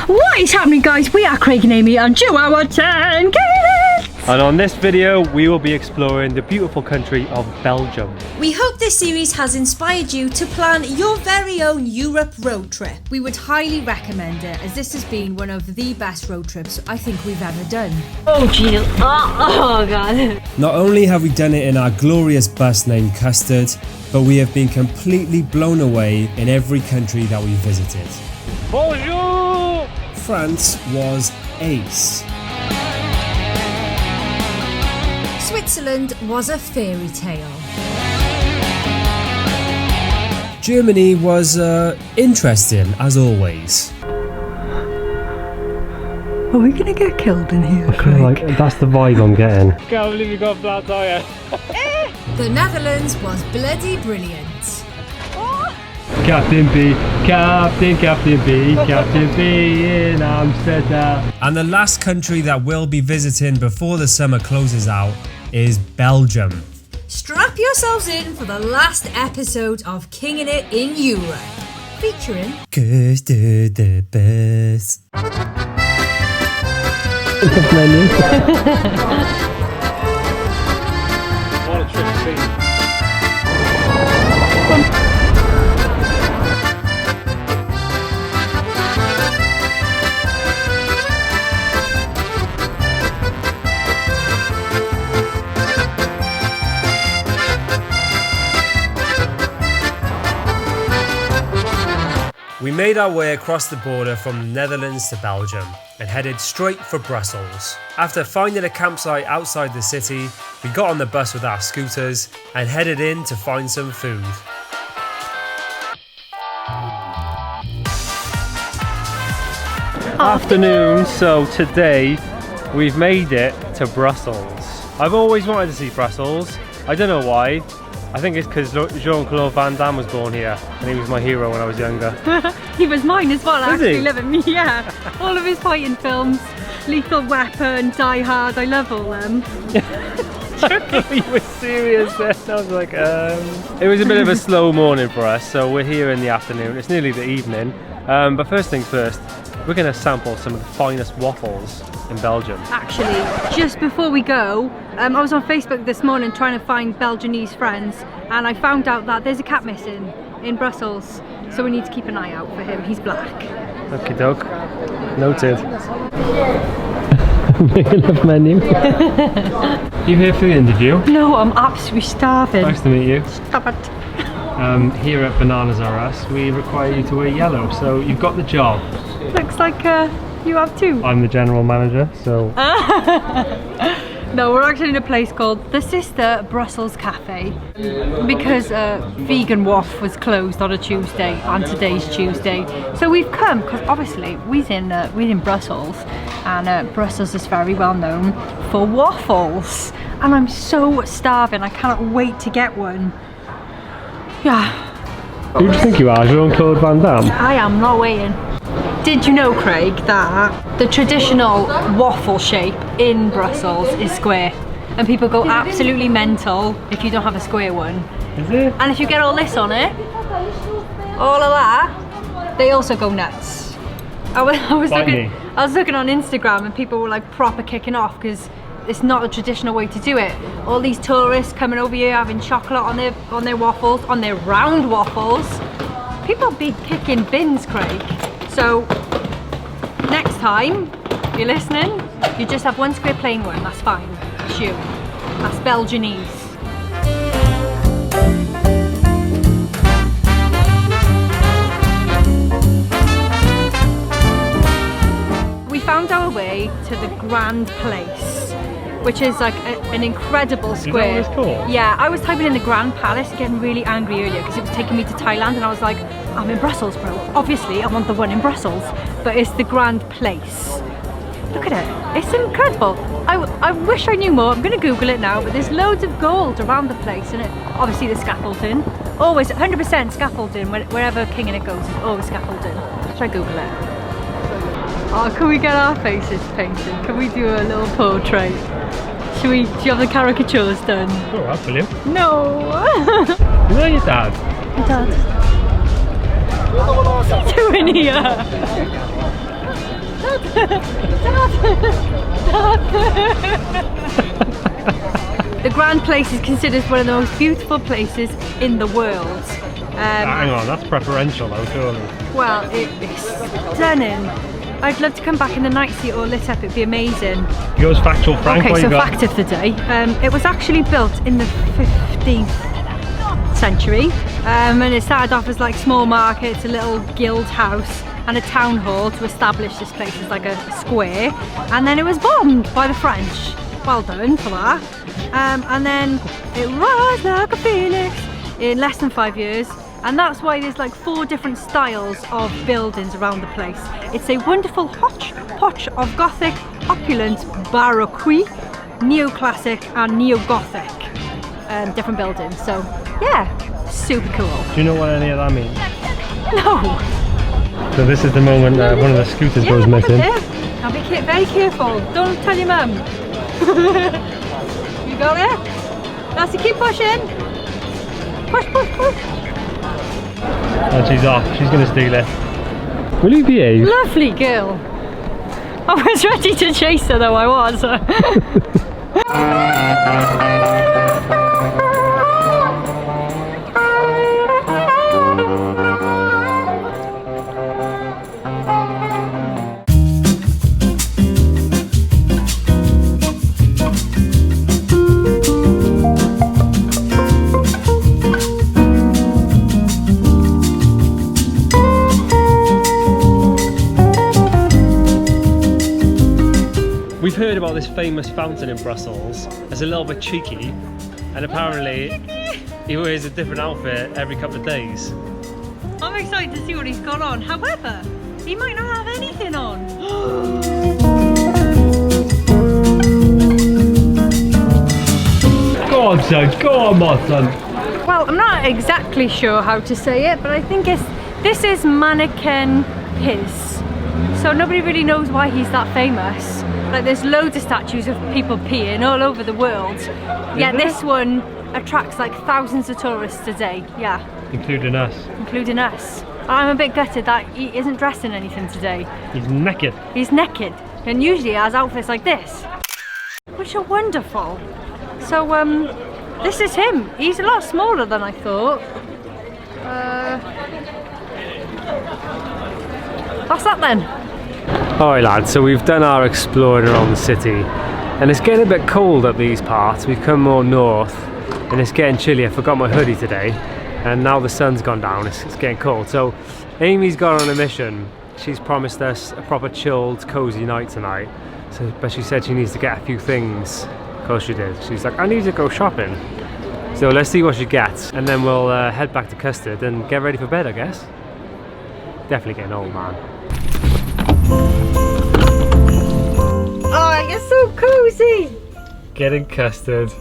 What is happening, guys? We are Craig and Amy and 2 hour 10 kids. And on this video, we will be exploring the beautiful country of Belgium. We hope this series has inspired you to plan your very own Europe road trip. We would highly recommend it, as this has been one of the best road trips I think we've ever done. Oh, Jill. Oh, God. Not only have we done it in our glorious bus named Custard, but we have been completely blown away in every country that we visited. Bonjour! France was ace. Switzerland was a fairy tale. Germany was interesting, as always. Are we gonna get killed in here, Craig? Like, that's the vibe I'm getting. Can't believe you got a flat tire. The Netherlands was bloody brilliant. Captain B, Captain B, Captain B in Amsterdam. And the last country that we'll be visiting before the summer closes out is Belgium. Strap yourselves in for the last episode of Kinging It in Europe, featuring Custard the best. What a trip to be. We made our way across the border from the Netherlands to Belgium and headed straight for Brussels. After finding a campsite outside the city, we got on the bus with our scooters and headed in to find some food. Afternoon, so today we've made it to Brussels. I've always wanted to see Brussels. I don't know why. I think it's because Jean-Claude Van Damme was born here and he was my hero when I was younger. He was mine as well, Was he? actually, loving me, yeah. All of his fighting films, Lethal Weapon, Die Hard, I love all them. You were serious then. I was like, It was a bit of a slow morning for us, so we're here in the afternoon. It's nearly the evening. But first things first, we're going to sample some of the finest waffles in Belgium. Actually, just before we go, I was on Facebook this morning trying to find Belgianese friends, and I found out that there's a cat missing in Brussels, so we need to keep an eye out for him. He's black. Okie doke. Noted. Menu. You here for the interview? No, I'm absolutely starving. Nice to meet you. Stop it. Here at Bananas R Us, we require you to wear yellow, so you've got the job. Looks like you have too. I'm the general manager, so... No, we're actually in a place called the Sister Brussels Cafe because Vegan Waff was closed on a Tuesday and today's Tuesday. So we've come because obviously we're in Brussels, and Brussels is very well known for waffles. And I'm so starving, I cannot wait to get one. Yeah. Who do you think you are, Jean-Claude Van Damme? I am not waiting. Did you know, Craig, that the traditional waffle shape in Brussels is square? And people go absolutely mental if you don't have a square one. Is it? And if you get all this on it, all of that, they also go nuts. I was looking on Instagram and people were like proper kicking off because it's not a traditional way to do it. All these tourists coming over here having chocolate on their waffles, on their round waffles. People be picking bins, Craig. So next time you're listening, you just have one square plain one. That's fine. That's you. That's Belgianese. We found our way to the Grand Place, which is like an incredible square. Is that what it's called? Yeah, I was typing in the Grand Palace, getting really angry earlier because it was taking me to Thailand, and I was like, I'm in Brussels, bro. Obviously, I want the one in Brussels, but it's the Grand Place. Look at it. It's incredible. I wish I knew more. I'm going to Google it now, but there's loads of gold around the place, and obviously the scaffolding. Always 100% scaffolding wherever King and It goes. It's always scaffolding. Should I Google it? Oh, can we get our faces painted? Can we do a little portrait? Do you have the caricatures done? Sure, I'll fill you. No! Is that your dad? Dad. What's he doing here? The Grand Place is considered one of the most beautiful places in the world. Hang on, that's preferential though, surely. Well, it's stunning. I'd love to come back in the night, see it all lit up, it'd be amazing. Yours factual, Frank. Okay, what so you got? fact of the day. It was actually built in the 15th century, and it started off as like small markets, a little guild house and a town hall to establish this place as like a square, and then it was bombed by the French. Well done for that. And then it rose like a phoenix in less than 5 years, and that's why there's like 4 different styles of buildings around the place. It's a wonderful hodgepodge of Gothic, opulent, Baroque, neoclassic and neo-Gothic different buildings. So yeah, super cool. Do you know what any of that means? No. So this is the moment one of the scooters goes missing. Now be very careful. Don't tell your mum. You got it? Now so keep pushing. Push, push, push. And she's off. She's going to steal it. Will you behave? Lovely girl. I was ready to chase her though, I was. We've heard about this famous fountain in Brussels. It's a little bit cheeky, and apparently he wears a different outfit every couple of days. I'm excited to see what he's got on. However, he might not have anything on. Go on, son. Go on, my son. Well, I'm not exactly sure how to say it, but I think this is Mannequin Piz. So nobody really knows why he's that famous. Like there's loads of statues of people peeing all over the world. Yeah, this one attracts like thousands of tourists a day. Yeah. Including us. Including us. I'm a bit gutted that he isn't dressed in anything today. He's naked. He's naked, and usually he has outfits like this, which are wonderful. So this is him. He's a lot smaller than I thought. What's that then? Alright lads, so we've done our exploring around the city, and it's getting a bit cold up these parts. We've come more north and it's getting chilly. I forgot my hoodie today, and now the sun's gone down, it's getting cold. So Amy's gone on a mission. She's promised us a proper chilled, cozy night tonight. So, but she said she needs to get a few things. Of course she did. She's like, I need to go shopping. So let's see what she gets, and then we'll head back to Custard and get ready for bed, I guess. Definitely getting old, man. Oh, you're so cozy. Getting custard,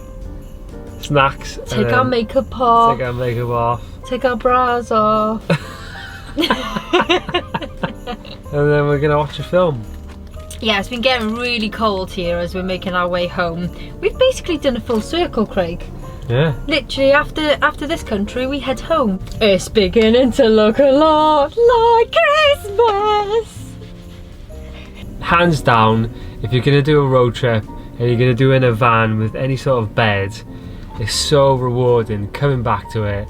snacks, Take our makeup off. take our makeup off, Take our bras off. and then we're gonna watch a film. Yeah, it's been getting really cold here as we're making our way home. We've basically done a full circle, Craig. Yeah. Literally, after this country, we head home. It's beginning to look a lot like Christmas. Hands down, if you're gonna do a road trip and you're gonna do it in a van with any sort of bed, it's so rewarding coming back to it,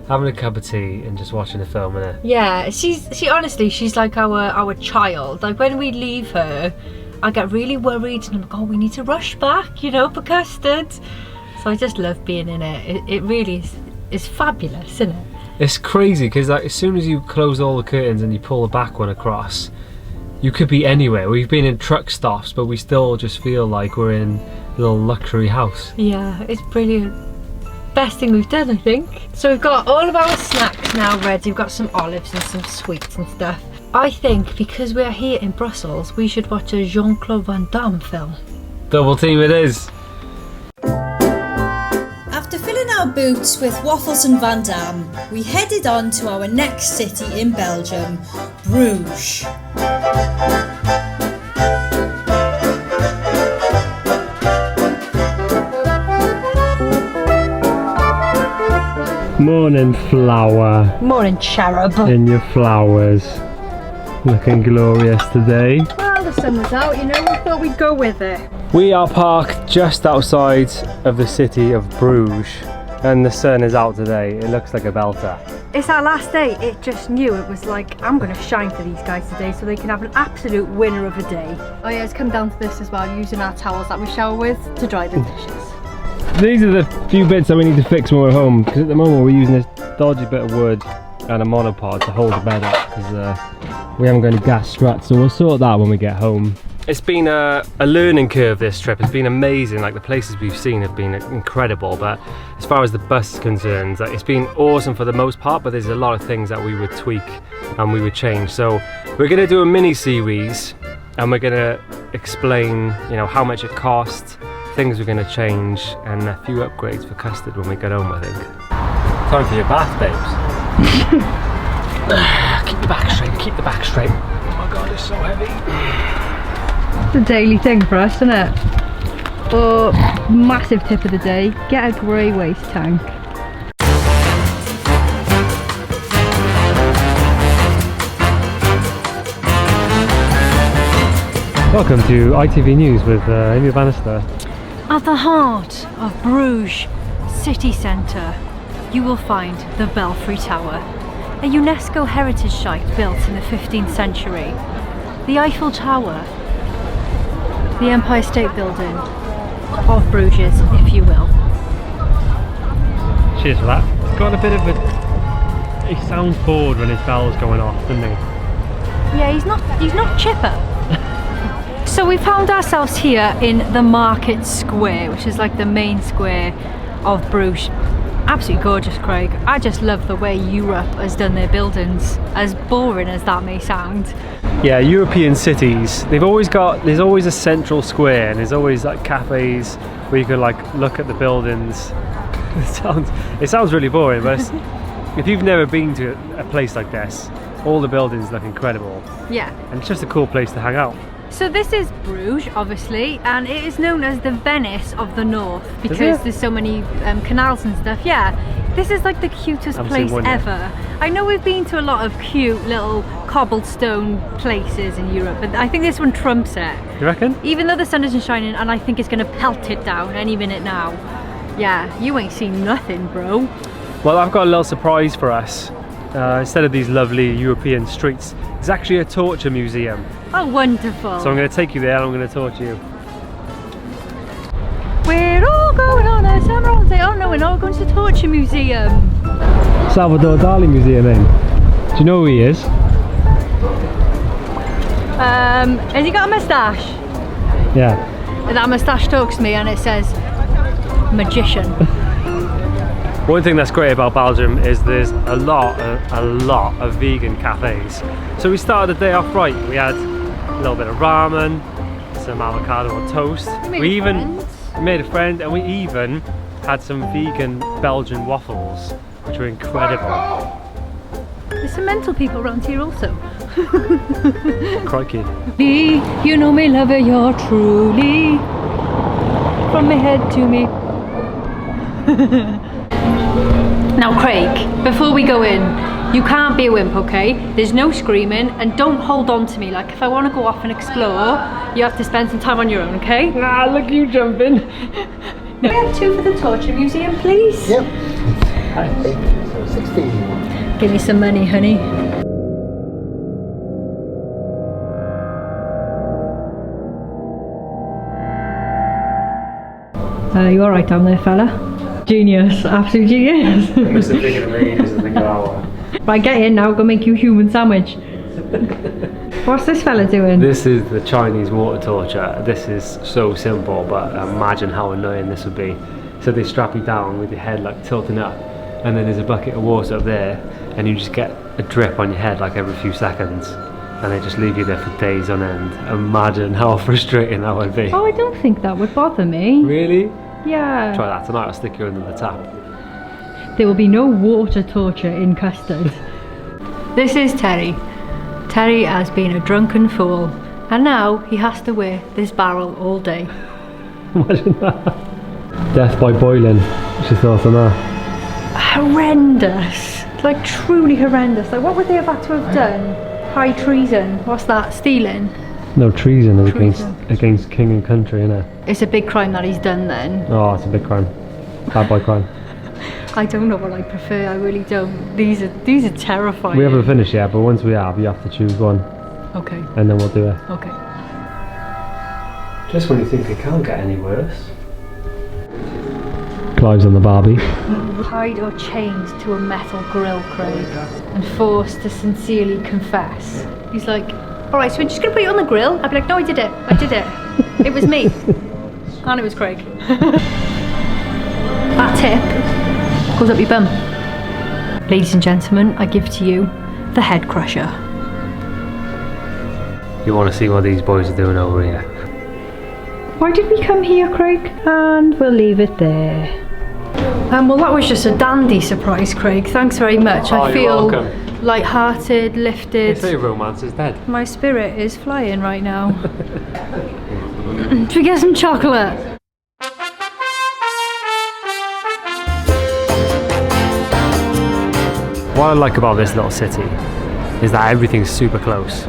having a cup of tea and just watching a film, innit? Yeah, she honestly, she's like our child. Like when we leave her, I get really worried and I'm like, oh, we need to rush back, you know, for Custard. So I just love being in it. It really is fabulous, isn't it? It's crazy because like, as soon as you close all the curtains and you pull the back one across, you could be anywhere. We've been in truck stops, but we still just feel like we're in a little luxury house. Yeah, it's brilliant. Best thing we've done, I think. So we've got all of our snacks now ready. We've got some olives and some sweets and stuff. I think because we're here in Brussels, we should watch a Jean-Claude Van Damme film. Double team it is. After filling our boots with waffles and Van Damme, we headed on to our next city in Belgium, Bruges. Morning flower. Morning, cherub. In your flowers. Looking glorious today. Well, Well, the sun was out, you know, we thought we'd go with it. We are parked just outside of the city of Bruges, and the sun is out today. It looks like a belter. It's our last day. It just knew. It was like, I'm going to shine for these guys today so they can have an absolute winner of a day. Oh yeah, it's come down to this as well, using our towels that we shower with to dry the dishes. These are the few bits that we need to fix when we're home, because at the moment we're using this dodgy bit of wood and a monopod to hold the bed up, because we haven't got any gas struts, so we'll sort that when we get home. It's been a learning curve, this trip. It's been amazing. Like, the places we've seen have been incredible, but as far as the bus is concerned, it's been awesome for the most part, but there's a lot of things that we would tweak and we would change. So we're going to do a mini series and we're going to explain, you know, how much it costs, things we're going to change, and a few upgrades for Custard when we get home, I think. Time for your bath, babes. Keep the back straight, keep the back straight. Oh my god, it's so heavy. It's a daily thing for us, isn't it? Oh, massive tip of the day, get a grey waste tank. Welcome to ITV News with Amy Bannister. At the heart of Bruges city centre, you will find the Belfry Tower, a UNESCO heritage site built in the 15th century. The Eiffel Tower, the Empire State Building of Bruges, if you will. Cheers for that. It's got a bit of a... He sounds bored when his bell's going off, doesn't he? Yeah, he's not chipper. So we found ourselves here in the Market Square, which is like the main square of Bruges. Absolutely gorgeous, Craig. I just love the way Europe has done their buildings, as boring as that may sound. Yeah, European cities, there's always a central square, and there's always like cafes where you can like look at the buildings. It sounds really boring, but if you've never been to a place like this, all the buildings look incredible. Yeah. And it's just a cool place to hang out. So this is Bruges, obviously, and it is known as the Venice of the North because there's so many canals and stuff. Yeah, this is like the cutest place ever. I know we've been to a lot of cute little cobblestone places in Europe, but I think this one trumps it. You reckon? Even though the sun isn't shining, and I think it's going to pelt it down any minute now. Yeah, you ain't seen nothing, bro. Well, I've got a little surprise for us. Instead of these lovely European streets, it's actually a torture museum. Oh, wonderful. So I'm going to take you there and I'm going to torture you. We're all going on a summer holiday. Oh no, we're not going to the torture museum. Salvador Dali Museum, eh? Do you know who he is? Has he got a moustache? Yeah. That moustache talks to me and it says magician. One thing that's great about Belgium is there's a lot of vegan cafes. So we started the day off right. We had a little bit of ramen, some avocado on toast. We even made a friend, and we even had some vegan Belgian waffles, which were incredible. There's some mental people around here also. Crikey. You know me, lover, you're truly from my head to me. Now Craig, before we go in, you can't be a wimp, okay? There's no screaming, and don't hold on to me. Like, if I want to go off and explore, you have to spend some time on your own, okay? Ah, look you jumping. We have 2 for the torture museum, please. Yep. 8, so 16. Give me some money, honey. You alright down there, fella? Genius, absolute genius. Must have taken him ages to think of that one. Right, get in now, go make you a human sandwich. What's this fella doing? This is the Chinese water torture. This is so simple, but imagine how annoying this would be. So they strap you down with your head like tilting up, and then there's a bucket of water up there, and you just get a drip on your head like every few seconds, and they just leave you there for days on end. Imagine how frustrating that would be. Oh, I don't think that would bother me. Really? Yeah. Try that tonight, I'll stick you under the tap. There will be no water torture in Custard. This is Terry. Terry has been a drunken fool, and now he has to wear this barrel all day. Imagine that. Death by boiling. What's your thoughts on that? Horrendous. Like, truly horrendous. Like, what would they have had to have done? High treason. What's that? Stealing? No, treason is against king and country, innit? It's a big crime that he's done then. Oh, it's a big crime. Bad boy crime. I don't know what I prefer, I really don't. These are terrifying. We haven't finished yet, but once we have, you have to choose one. Okay. And then we'll do it. Okay. Just when you think it can't get any worse. Clive's on the Barbie. Tied or chained to a metal grill, Craig, and forced to sincerely confess. He's like, alright, so we're just gonna put you on the grill? I'd be like, no, I did it. It was me. And it was Craig. That tip goes up your bum. Ladies and gentlemen, I give to you the head crusher. You want to see what these boys are doing over here? Why did we come here, Craig? And we'll leave it there. Well, that was just a dandy surprise, Craig. Thanks very much. Oh, I you're feel welcome. light-hearted, lifted. They say romance is dead. My spirit is flying right now. Should we get some chocolate? What I like about this little city is that everything's super close.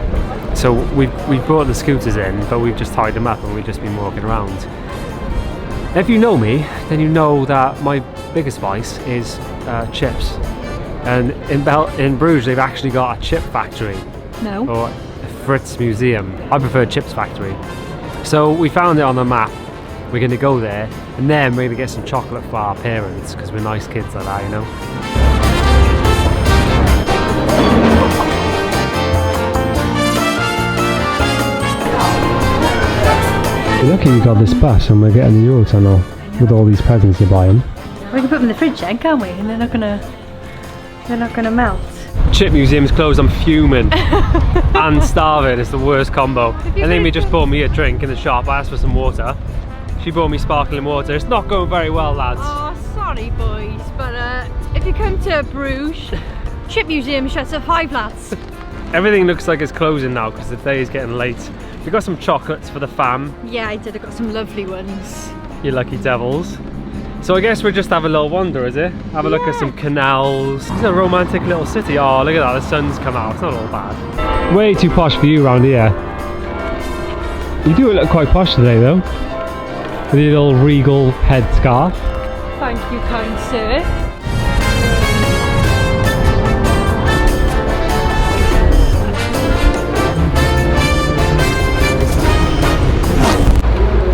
So we've brought the scooters in, but we've just tied them up and we've just been walking around. If you know me, then you know that my biggest vice is chips. And in Bruges, they've actually got a chip factory. No. Or a Fritz Museum. I prefer Chips Factory. So we found it on the map. We're going to go there, and then we're going to get some chocolate for our parents, because we're nice kids like that, you know. You're lucky you got this bus and we're getting the Eurotunnel with all these presents you're buying. We can put them in the fridge then, can't we? And they're not gonna melt. Chip Museum's closed, I'm fuming. And starving, it's the worst combo. And Amy just bought me a drink in the shop. I asked for some water. She bought me sparkling water. It's not going very well, lads. Oh, sorry boys, but if you come to Bruges, Chip Museum shuts at 5, lads. Everything looks like it's closing now because the day is getting late. We got some chocolates for the fam. Yeah, I did. I got some lovely ones. You lucky devils. So I guess we'll just have a little wander, is it? Have a look at some canals. It's a romantic little city. Oh, look at that, the sun's come out. It's not all bad. Way too posh for you around here. You do look quite posh today though. With your little regal head scarf. Thank you, kind sir.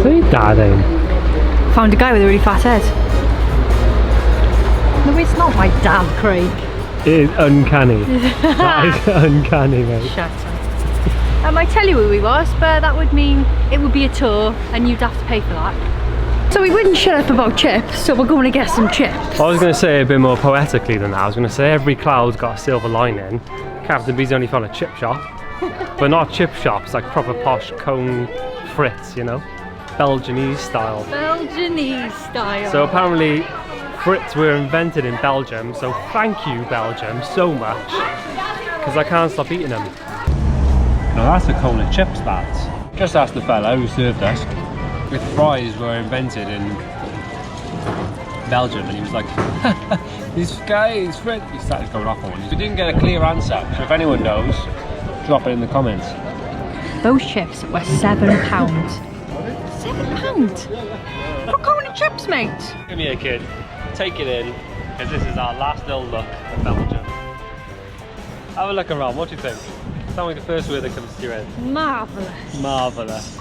So your dad in? Found a guy with a really fat head. No, it's not my dad, Craig. It is uncanny. That is uncanny, mate. Shut up. I tell you who he was, but that would mean it would be a tour and you'd have to pay for that. So we wouldn't shut up about chips, so we're going to get some chips. I was going to say a bit more poetically than that. I was going to say every cloud's got a silver lining. Captain B's only found a chip shop. But not chip shops, like proper posh cone Fritz, you know? Belgianese style. Belgianese style. So apparently Fritz were invented in Belgium, so thank you Belgium so much, because I can't stop eating them. Now that's a cone of chips, lads. Just asked the fella who served us if fries were invented in Belgium, and he was like, this guy is Fritz. He started going off on one. We didn't get a clear answer, so if anyone knows, drop it in the comments. Those chips were £7. £7? For a cone of chips, mate. Come here, kid. Take it in, because this is our last little look at Belgium. Have a look around. What do you think? Tell me the first word that comes to your head. Marvellous. Marvellous.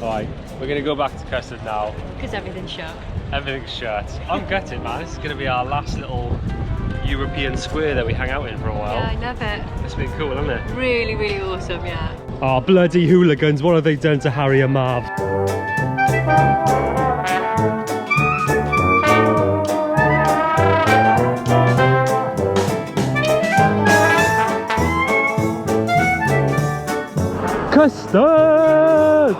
Alright, we're going to go back to Custard now. Because everything's shut. Everything's shut. I'm gutted, man. This is going to be our last little European square that we hang out in for a while. Yeah, I love it. It's been cool, hasn't it? Really, really awesome, yeah. Oh, bloody hooligans. What have they done to Harry and Marv? Custard!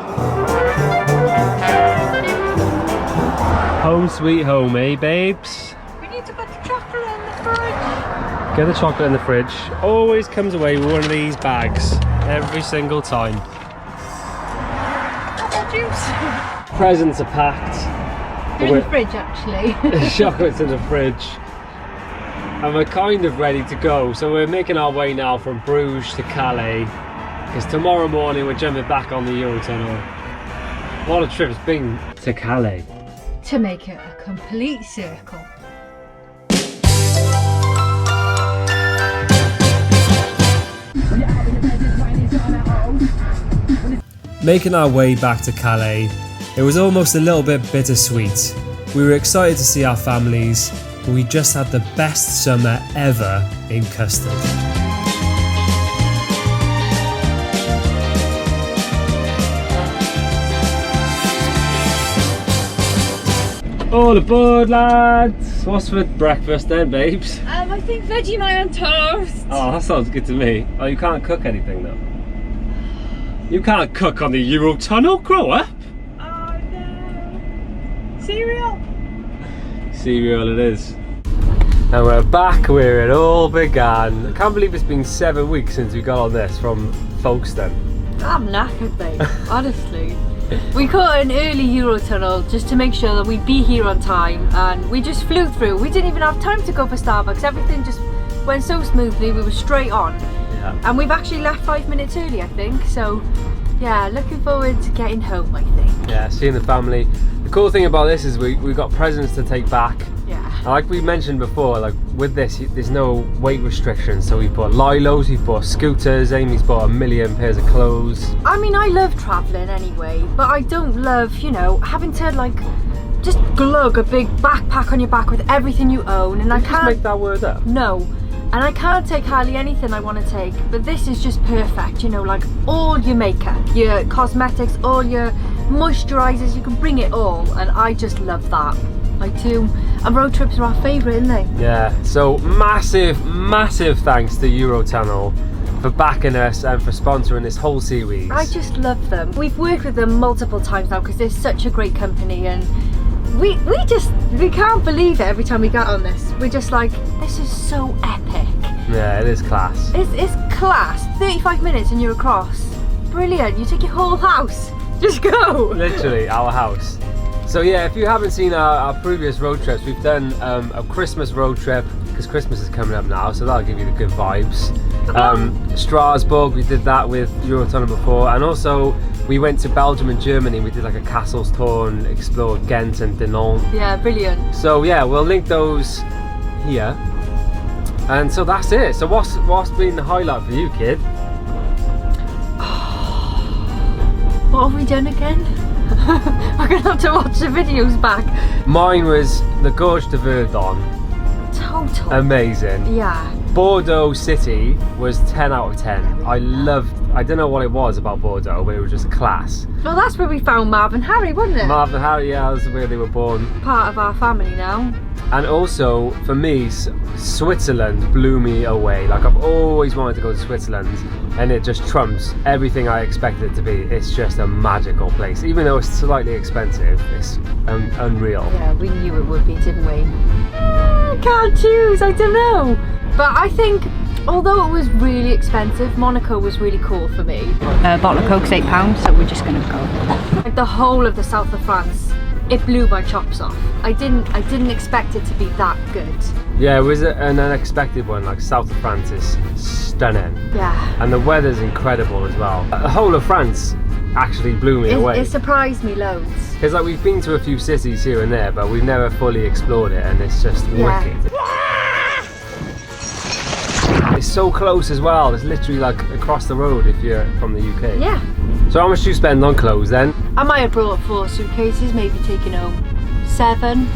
Home sweet home, eh, babes? We need to put the chocolate in the fridge. Get the chocolate in the fridge. Always comes away with one of these bags. Every single time. Apple juice. Presents are packed. They're in the fridge, actually. Chocolate's in the fridge. And we're kind of ready to go. So we're making our way now from Bruges to Calais. because tomorrow morning we're jumping back on the Eurotunnel. What a trip it's been to Calais. To make it a complete circle. Making our way back to Calais, it was almost a little bit bittersweet. We were excited to see our families, but we just had the best summer ever in Custard. All aboard, lads! What's for breakfast then, babes? I think Vegemite on toast. Oh, that sounds good to me. Oh, you can't cook anything though. You can't cook on the Eurotunnel, grow up! Oh no. Cereal. Cereal it is. And we're back where it all began. I can't believe it's been 7 weeks since we got on this from Folkestone. I'm knackered, babe. Honestly. We caught an early Eurotunnel just to make sure that we'd be here on time, and we just flew through. We didn't even have time to go for Starbucks. Everything just went so smoothly. We were straight on. Yeah. And we've actually left 5 minutes early, I think. So yeah, looking forward to getting home, I think. Yeah, seeing the family. The cool thing about this is we got presents to take back. Yeah. And like we mentioned before, like with this, there's no weight restrictions. So we bought Lilos, we bought scooters, Amy's bought 1 million pairs of clothes. I mean, I love travelling anyway, but I don't love, you know, having to like just glug a big backpack on your back with everything you own, and I Just can't make that word up. No, and I can't take hardly anything I want to take, but this is just perfect, you know, like all your makeup, your cosmetics, all your moisturisers, you can bring it all, and I just love that. I do. And road trips are our favourite, aren't they? Yeah, so massive thanks to Eurotunnel for backing us and for sponsoring this whole series. I just love them. We've worked with them multiple times now because they're such a great company, and we can't believe it every time we get on this. We're just like, this is so epic. Yeah, it is class. It's class. 35 minutes and you're across. Brilliant. You take your whole house. Just go. Literally our house. So yeah, if you haven't seen our previous road trips, we've done a Christmas road trip, because Christmas is coming up now, so that'll give you the good vibes. Strasbourg, we did that with Eurotunnel before, and also we went to Belgium and Germany. We did like a castles tour and explored Ghent and Dinant. Yeah, brilliant. So yeah, we'll link those here. And so that's it. So what's been the highlight for you, kid? What have we done again? We're gonna have to watch the videos back. Mine was the Gorge de Verdon. Total. Amazing. Yeah. Bordeaux City was 10 out of 10. I don't know what it was about Bordeaux, but it was just class. Well, that's where we found Marv and Harry, wasn't it? Marv and Harry, yeah, that's where they were born. Part of our family now. And also, for me, Switzerland blew me away. Like, I've always wanted to go to Switzerland, and it just trumps everything I expected it to be. It's just a magical place. Even though it's slightly expensive, it's unreal. Yeah, we knew it would be, didn't we? I can't choose, I don't know. But I think, although it was really expensive, Monaco was really cool for me. A bottle of Coke's £8, so we're just gonna go. Like the whole of the south of France, it blew my chops off. I didn't expect it to be that good. Yeah, it was an unexpected one. Like, south of France is stunning. Yeah. And the weather's incredible as well. The whole of France actually blew me away. It surprised me loads. Because like, we've been to a few cities here and there, but we've never fully explored it, and it's just wicked. It's so close as well. It's literally like across the road if you're from the UK. Yeah. So how much do you spend on clothes then? I might have brought 4 suitcases, maybe taking home 7.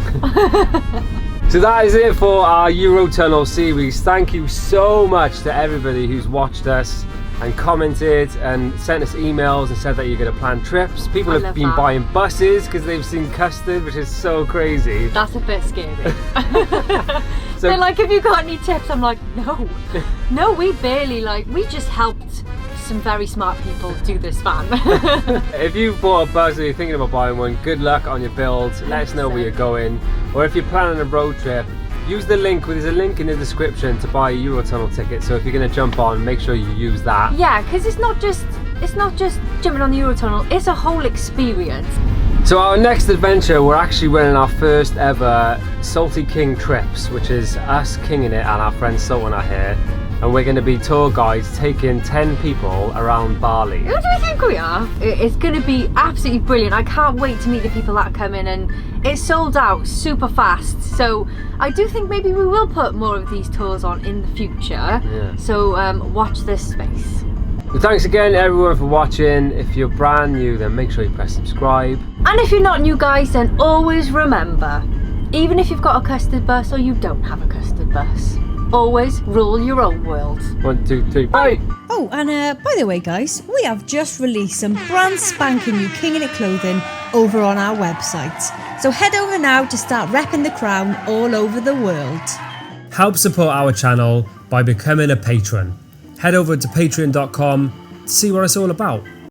So that is it for our Eurotunnel series. Thank you so much to everybody who's watched us and commented and sent us emails and said that you're going to plan trips. People have been buying buses because they've seen Custard, which is so crazy. That's a bit scary. So they're like, have you got any tips? I'm like, no. No, we barely, like, we just helped some very smart people do this van. If you bought a bus or you're thinking about buying one, good luck on your build. Let us know where you're going. Or if you're planning a road trip, use the link. There's a link in the description to buy a Eurotunnel ticket. So if you're going to jump on, make sure you use that. Yeah, because it's not just jumping on the Eurotunnel. It's a whole experience. So our next adventure, we're actually running our first ever Salty King trips, which is us kinging it and our friend Sultan are here. and we're going to be tour guides taking 10 people around Bali. Who do you think we are? It's going to be absolutely brilliant. I can't wait to meet the people that come in, and it's sold out super fast. So I do think maybe we will put more of these tours on in the future. Yeah. So watch this space. So thanks again everyone for watching. If you're brand new, then make sure you press subscribe. And if you're not new, guys, then always remember, even if you've got a custard bus or you don't have a custard bus, always rule your own world. 1, 2, 3, bye! Oh, and by the way, guys, we have just released some brand spanking new King in It clothing over on our website. So head over now to start repping the crown all over the world. Help support our channel by becoming a patron. Head over to patreon.com to see what it's all about.